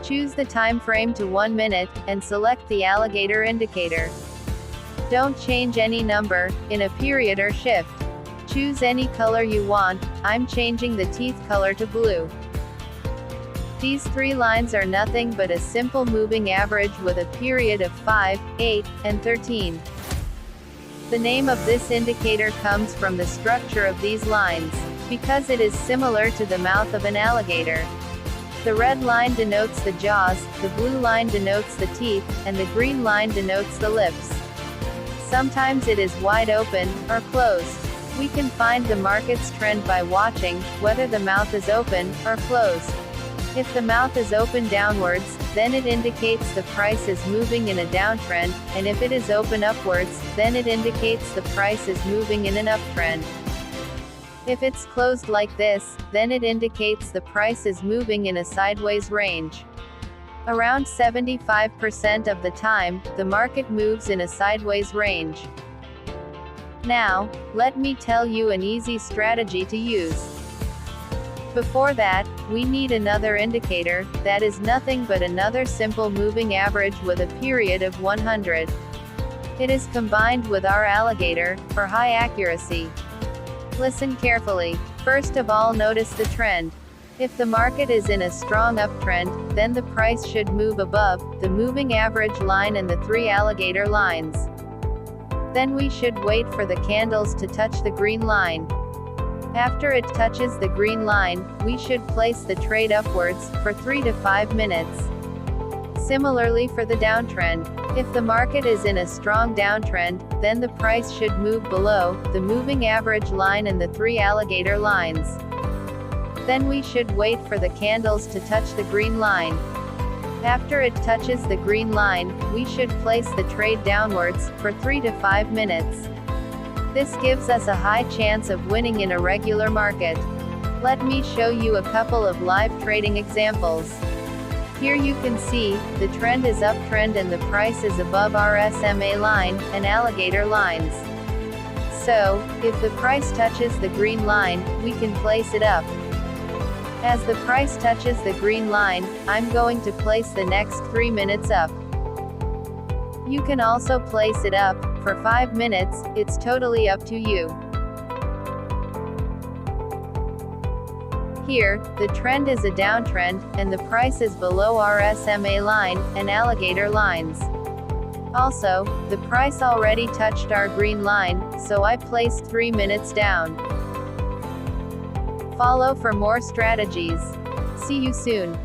Choose the time frame to 1 minute, and select the alligator indicator. Don't change any number, in a period or shift. Choose any color you want, I'm changing the teeth color to blue. These three lines are nothing but a simple moving average with a period of 5, 8, and 13. The name of this indicator comes from the structure of these lines, because it is similar to the mouth of an alligator. The red line denotes the jaws, the blue line denotes the teeth, and the green line denotes the lips. Sometimes it is wide open, or closed. We can find the market's trend by watching whether the mouth is open, or closed. If the mouth is open downwards, then it indicates the price is moving in a downtrend, and if it is open upwards, then it indicates the price is moving in an uptrend. If it's closed like this, then it indicates the price is moving in a sideways range. Around 75% of the time, the market moves in a sideways range. Now, let me tell you an easy strategy to use. Before that, we need another indicator, that is nothing but another simple moving average with a period of 100. It is combined with our alligator, for high accuracy. Listen carefully. First of all, notice the trend. If the market is in a strong uptrend, then the price should move above the moving average line and the three alligator lines. Then we should wait for the candles to touch the green line. After it touches the green line, we should place the trade upwards, for 3 to 5 minutes. Similarly for the downtrend. If the market is in a strong downtrend, then the price should move below the moving average line and the three alligator lines. Then we should wait for the candles to touch the green line. After it touches the green line, we should place the trade downwards, for 3 to 5 minutes. This gives us a high chance of winning in a regular market. Let me show you a couple of live trading examples. Here you can see, the trend is uptrend and the price is above our SMA line, and alligator lines. So, if the price touches the green line, we can place it up. As the price touches the green line, I'm going to place the next 3 minutes up. You can also place it up, for 5 minutes, it's totally up to you. Here, the trend is a downtrend, and the price is below our SMA line, and alligator lines. Also, the price already touched our green line, so I placed 3 minutes down. Follow for more strategies. See you soon.